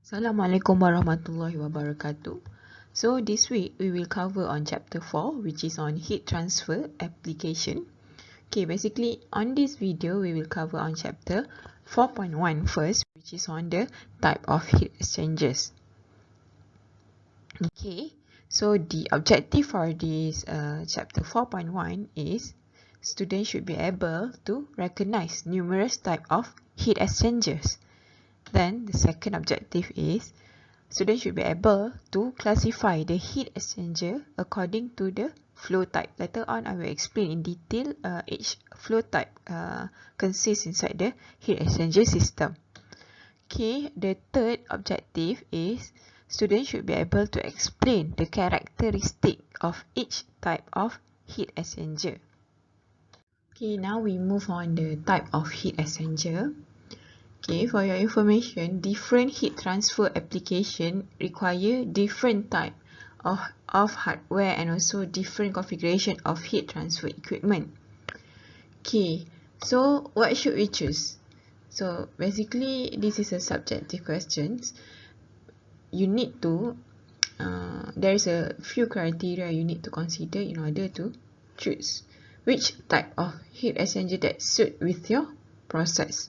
Assalamualaikum warahmatullahi wabarakatuh. So this week we will cover on chapter 4, which is on heat transfer application. Okay, basically on this video we will cover on chapter 4.1 first, which is on the type of heat exchangers. Okay, so the objective for this chapter 4.1 is students should be able to recognize numerous type of heat exchangers. Then the second objective is students should be able to classify the heat exchanger according to the flow type. Later on, I will explain in detail each flow type consists inside the heat exchanger system. Okay, the third objective is students should be able to explain the characteristic of each type of heat exchanger. Okay, now we move on the type of heat exchanger. Okay, for your information, different heat transfer application require different type of hardware and also different configuration of heat transfer equipment. Okay, so what should we choose? So basically, this is a subjective question. You need to, there is a few criteria you need to consider in order to choose which type of heat exchanger that suit with your process.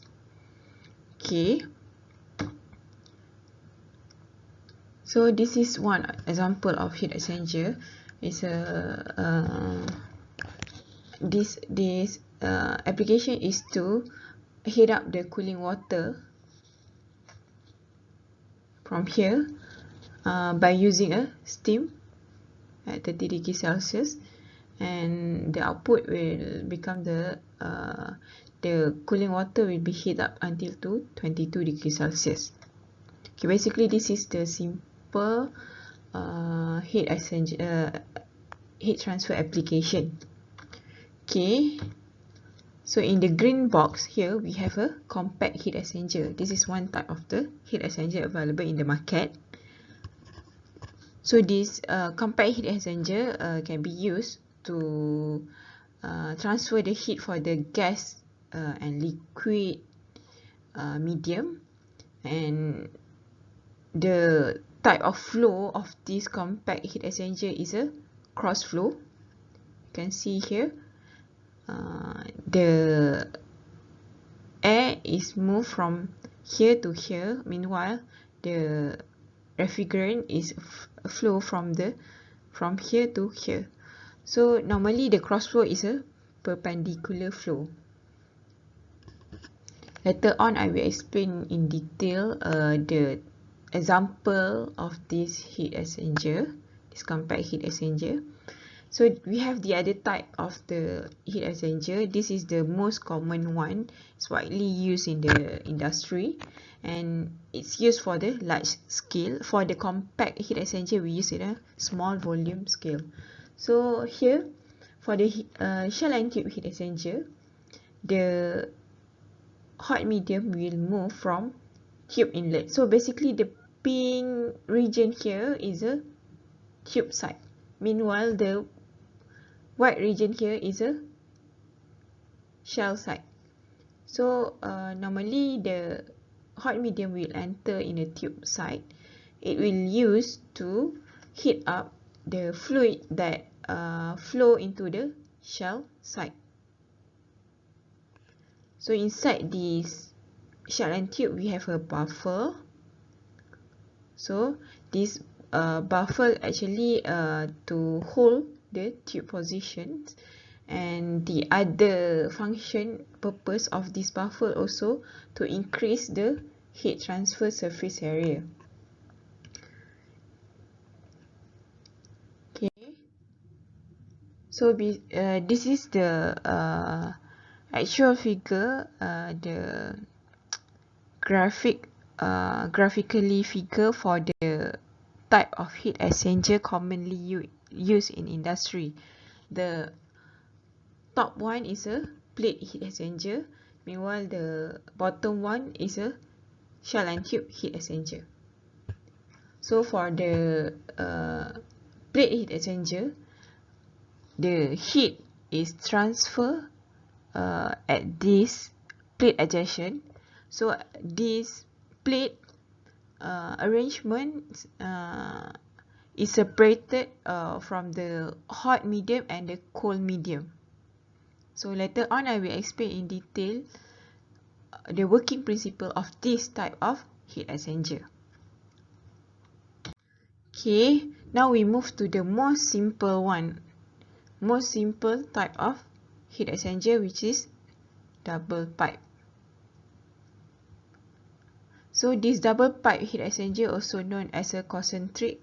Okay, so this is one example of heat exchanger. It's this application is to heat up the cooling water from here by using a steam at 30 degrees Celsius, and the output will become the cooling water will be heat up until to 22 degrees Celsius. Okay, basically this is the simple heat exchanger heat transfer application. Okay, so in the green box here we have a compact heat exchanger. This is one type of the heat exchanger available in the market. So this compact heat exchanger can be used to transfer the heat for the gas and liquid medium, and the type of flow of this compact heat exchanger is a cross flow. You can see here the air is moved from here to here, meanwhile the refrigerant is flow from here to here. So normally the cross flow is a perpendicular flow. Later on I will explain in detail the example of this heat exchanger, this compact heat exchanger. So we have the other type of the heat exchanger. This is the most common one. It's widely used in the industry and it's used for the large scale. For the compact heat exchanger, we use it a small volume scale. So here for the shell and tube heat exchanger, the hot medium will move from tube inlet. So basically the pink region here is a tube side. Meanwhile, the white region here is a shell side. So normally the hot medium will enter in a tube side. It will use to heat up the fluid that flow into the shell side. So inside this shell and tube we have a buffer. So this buffer actually to hold the tube positions, and the other function purpose of this buffer also to increase the heat transfer surface area. Okay, so this is the actual figure, the graphically figure for the type of heat exchanger commonly used in industry. The top one is a plate heat exchanger, meanwhile the bottom one is a shell and tube heat exchanger. So for the plate heat exchanger, the heat is transferred at this plate adjacent. So this plate arrangement is separated from the hot medium and the cold medium. So later on I will explain in detail the working principle of this type of heat exchanger. Okay, now we move to the most simple type of heat exchanger, which is double pipe. So this double pipe heat exchanger, also known as a concentric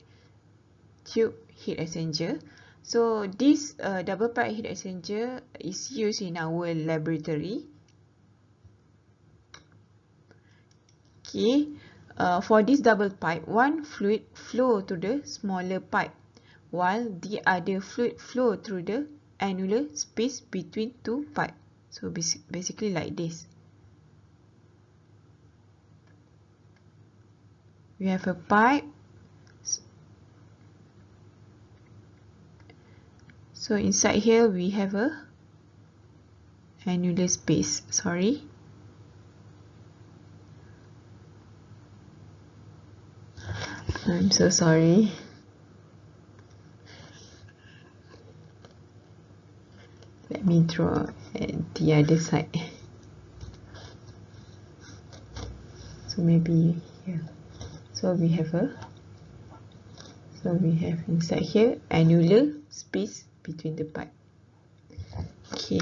tube heat exchanger. So this double pipe heat exchanger is used in our laboratory. Okay, for this double pipe, one fluid flow to the smaller pipe, while the other fluid flow through the annular space between two pipes. So basically like this. We have a pipe. So inside here we have a annular space. Sorry. I'm so sorry. Let me draw at the other side. So maybe here. So we have inside here annular space between the pipe. Okay.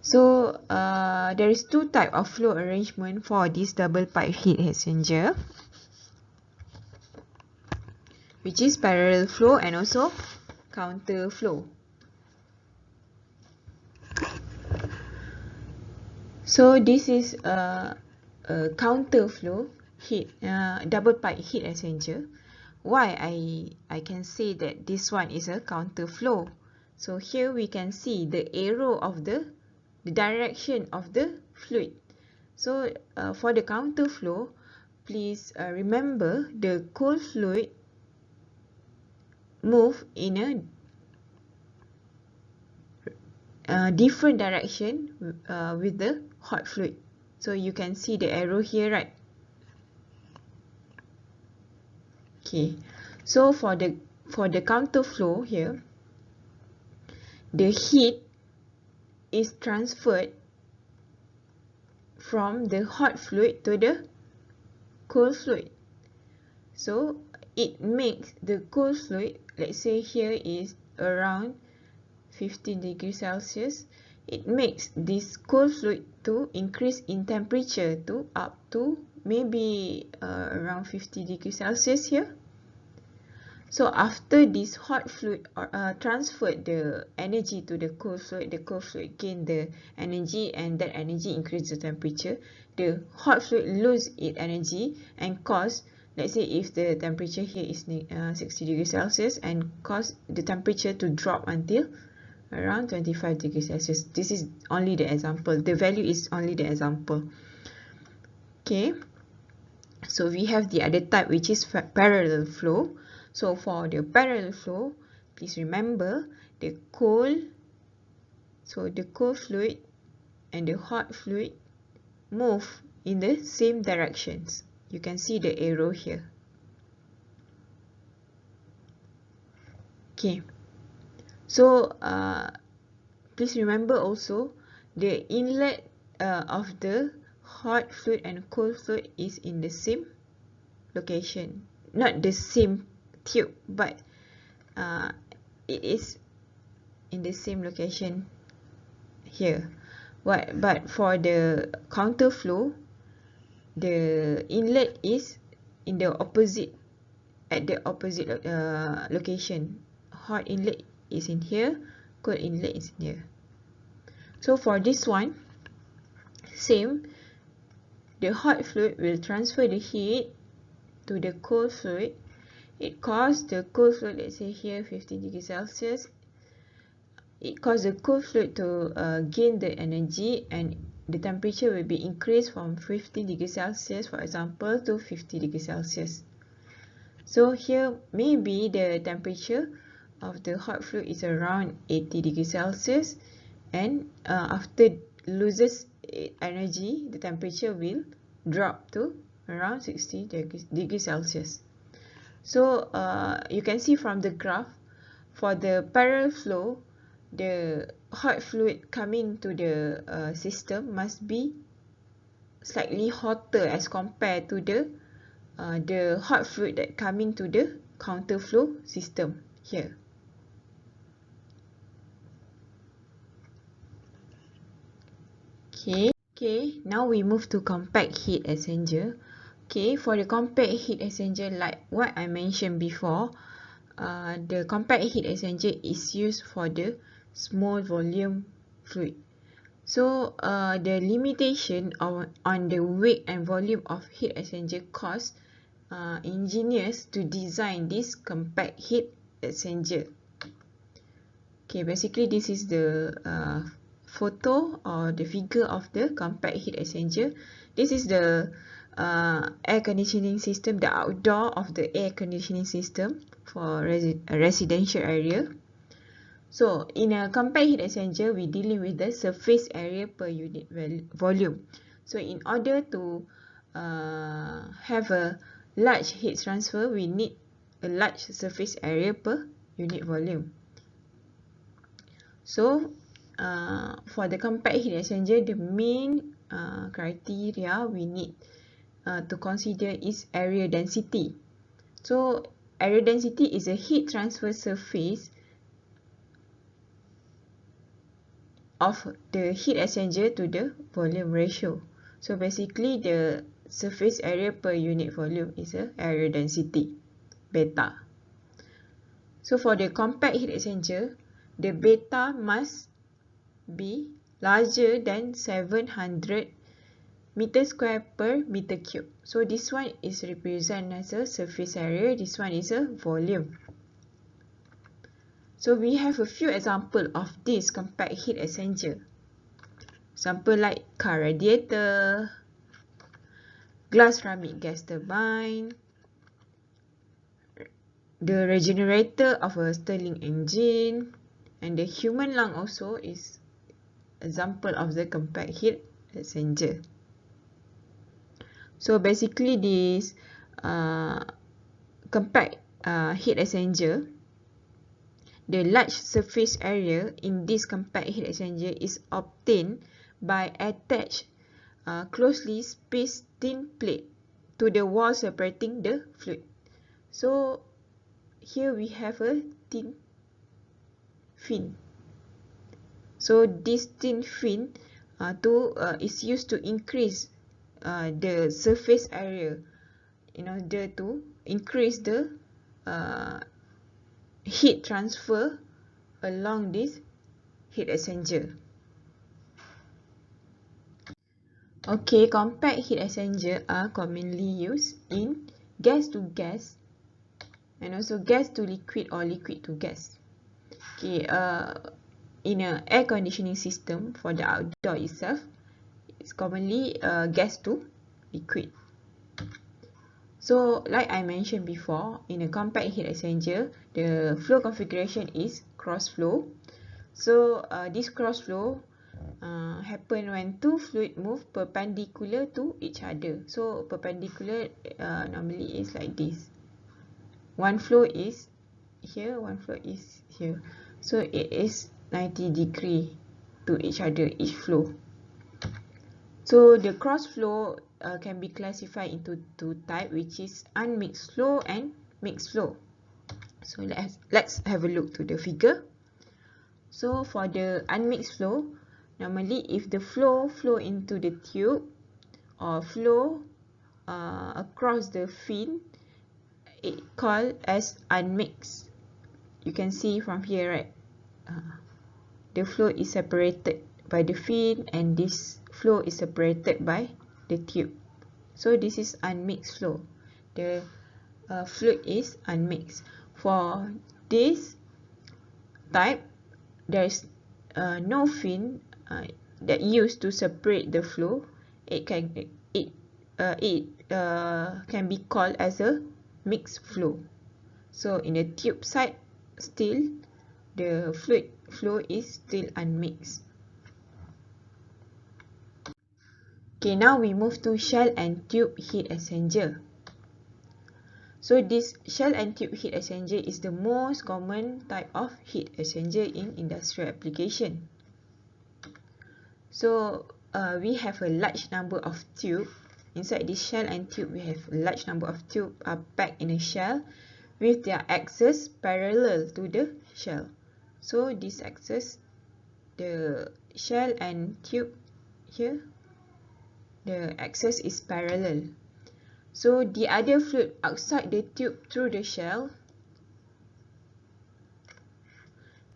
So there is two type of flow arrangement for this double pipe heat exchanger, which is parallel flow and also counter flow. So this is a counter flow double pipe heat exchanger. Why I can say that this one is a counter flow? So here we can see the arrow of the direction of the fluid. So for the counter flow, please remember the cold fluid move in a different direction with the hot fluid. So you can see the arrow here, right? Okay, so for the counter flow here, the heat is transferred from the hot fluid to the cold fluid. So it makes the cold fluid, let's say here is around 15 degrees Celsius, it makes this cold fluid to increase in temperature to up to maybe around 50 degrees Celsius here. So after this hot fluid transferred the energy to the cold fluid gain the energy, and that energy increase the temperature. The hot fluid lose its energy and cause, let's say if the temperature here is 60 degrees Celsius, and cause the temperature to drop until around 25 degrees Celsius. This is only the example. The value is only the example. Okay. So we have the other type, which is parallel flow. So for the parallel flow, please remember the cold fluid and the hot fluid move in the same directions. You can see the arrow here. Okay. So please remember also the inlet of the hot fluid and cold fluid is in the same location. Not the same tube, but it is in the same location here. But for the counter flow, the inlet is in the opposite, at the opposite location. Hot inlet is in here, cold inlet is in here. So for this one, same, the hot fluid will transfer the heat to the cold fluid. It causes the cold fluid, let's say here 15 degrees Celsius, it causes the cold fluid to gain the energy, and the temperature will be increased from 15 degrees Celsius, for example, to 50 degrees Celsius. So here maybe the temperature of the hot fluid is around 80 degrees Celsius, and after loses energy, the temperature will drop to around 60 degrees Celsius. So you can see from the graph, for the parallel flow, the hot fluid coming to the system must be slightly hotter as compared to the hot fluid that coming to the counterflow system here. Okay, now we move to compact heat exchanger. Okay, for the compact heat exchanger, like what I mentioned before, the compact heat exchanger is used for the small volume fluid. So the limitation on the weight and volume of heat exchanger cause engineers to design this compact heat exchanger. Okay, basically this is the photo or the figure of the compact heat exchanger. This is the air conditioning system, the outdoor of the air conditioning system for a residential area. So in a compact heat exchanger, we dealing with the surface area per unit volume. So in order to have a large heat transfer, we need a large surface area per unit volume. So for the compact heat exchanger, the main criteria we need to consider is area density. So area density is a heat transfer surface of the heat exchanger to the volume ratio. So basically the surface area per unit volume is a area density, beta. So for the compact heat exchanger, the beta must be larger than 700 meter square per meter cube. So this one is represented as a surface area, this one is a volume. So we have a few examples of this compact heat exchanger. Example like car radiator, glass ceramic gas turbine, the regenerator of a Stirling engine, and the human lung also is example of the compact heat exchanger. So basically this compact heat exchanger, the large surface area in this compact heat exchanger is obtained by attach closely spaced thin plate to the wall separating the fluid. So here we have a thin fin. So this thin fin is used to increase the surface area in order to increase the heat transfer along this heat exchanger. Okay, compact heat exchanger are commonly used in gas to gas and also gas to liquid or liquid to gas. Okay, in an air conditioning system for the outdoor itself, it's commonly gas to liquid. So like I mentioned before, in a compact heat exchanger, the flow configuration is cross flow. So this cross flow happen when two fluid move perpendicular to each other. So perpendicular normally is like this. One flow is here, one flow is here. So it is 90 degree to each other, each flow. So the cross flow can be classified into two types, which is unmixed flow and mixed flow. So let's have a look to the figure. So for the unmixed flow, normally if the flow into the tube or flow across the fin, it called as unmixed. You can see from here, right? The flow is separated by the fin and this flow is separated by the tube. So this is unmixed flow. The fluid is unmixed. For this type, there is no fin that used to separate the flow. It can be called as a mixed flow. So in the tube side, still the fluid flow is still unmixed. Okay, now we move to shell and tube heat exchanger. So this shell and tube heat exchanger is the most common type of heat exchanger in industrial application. So we have a large number of tube. Inside this shell and tube, we have a large number of tube are packed in a shell with their axis parallel to the shell. So this axis, the shell and tube here, the axis is parallel. So the other fluid outside the tube through the shell.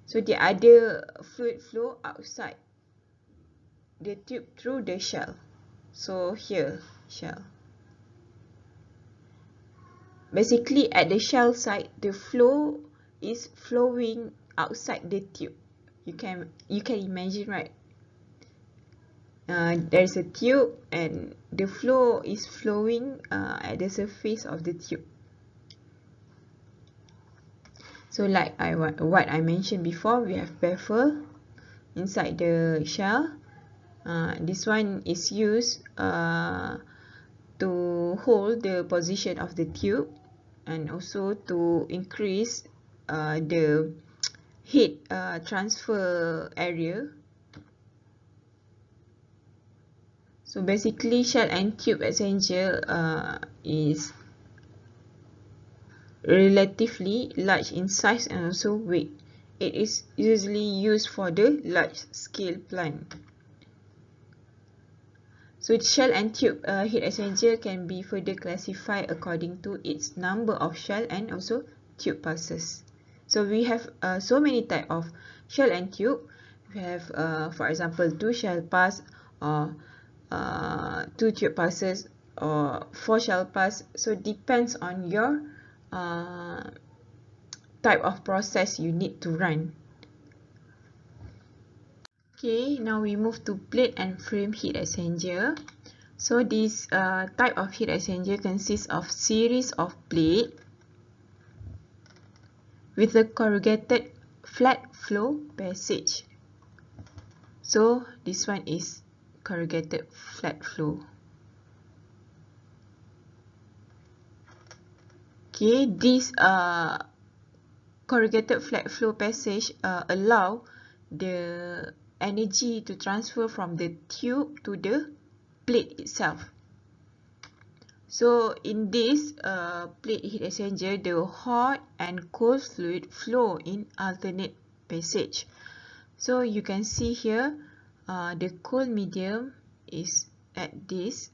So the other fluid flow outside the tube through the shell. So here, shell. Basically at the shell side, the flow is flowing outside the tube. You can imagine, right? There's a tube and the flow is flowing at the surface of the tube. So like what I mentioned before, we have baffle inside the shell. This one is used to hold the position of the tube and also to increase the heat transfer area. So basically shell and tube exchanger is relatively large in size and also weight. It is usually used for the large scale plant. So shell and tube heat exchanger can be further classified according to its number of shell and also tube passes. So we have so many type of shell and tube. We have for example 2 shell pass or 2 tube passes or 4 shell pass. So depends on your type of process you need to run. Okay, now we move to plate and frame heat exchanger. So this type of heat exchanger consists of series of plate with a corrugated flat flow passage. So this one is corrugated flat flow. Okay, this corrugated flat flow passage allow the energy to transfer from the tube to the plate itself. So in this plate heat exchanger, the hot and cold fluid flow in alternate passage. So you can see here the cold medium is at this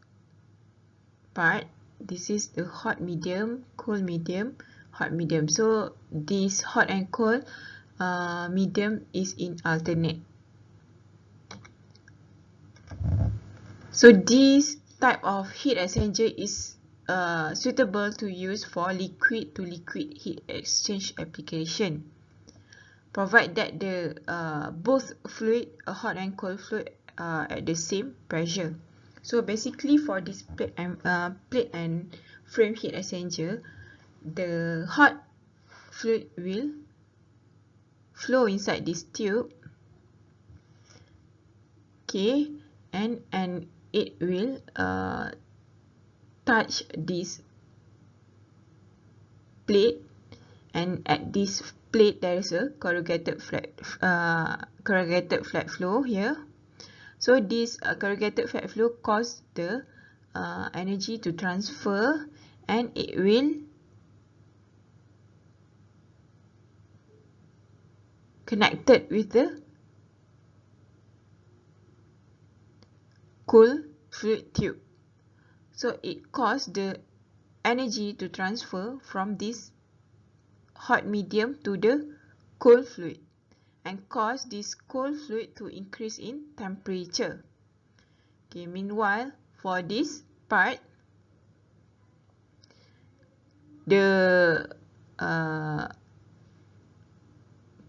part. This is the hot medium, cold medium, hot medium. So this hot and cold medium is in alternate. So this type of heat exchanger is suitable to use for liquid to liquid heat exchange application, provided that the both fluid, hot and cold fluid, are at the same pressure. So basically for this plate and frame heat exchanger, the hot fluid will flow inside this tube, okay, and it will touch this plate, and at this plate there is a corrugated flat flow here. So this corrugated flat flow cause the energy to transfer, and it will connected with the cool fluid tube. So it caused the energy to transfer from this hot medium to the cold fluid and cause this cold fluid to increase in temperature. Okay, meanwhile for this part, the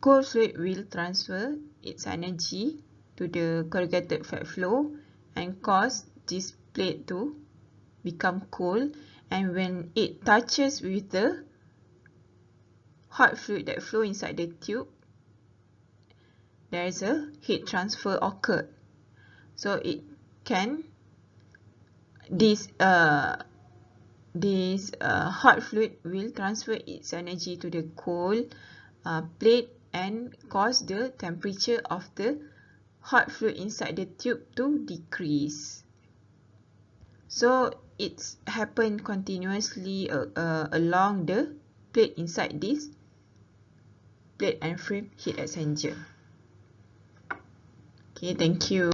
cold fluid will transfer its energy to the corrugated flat flow and cause this plate to become cold, and when it touches with the hot fluid that flow inside the tube, there is a heat transfer occurred. So it can this hot fluid will transfer its energy to the cold plate and cause the temperature of the hot fluid inside the tube to decrease. So it's happened continuously along the plate inside this plate and frame heat exchanger. Okay, thank you.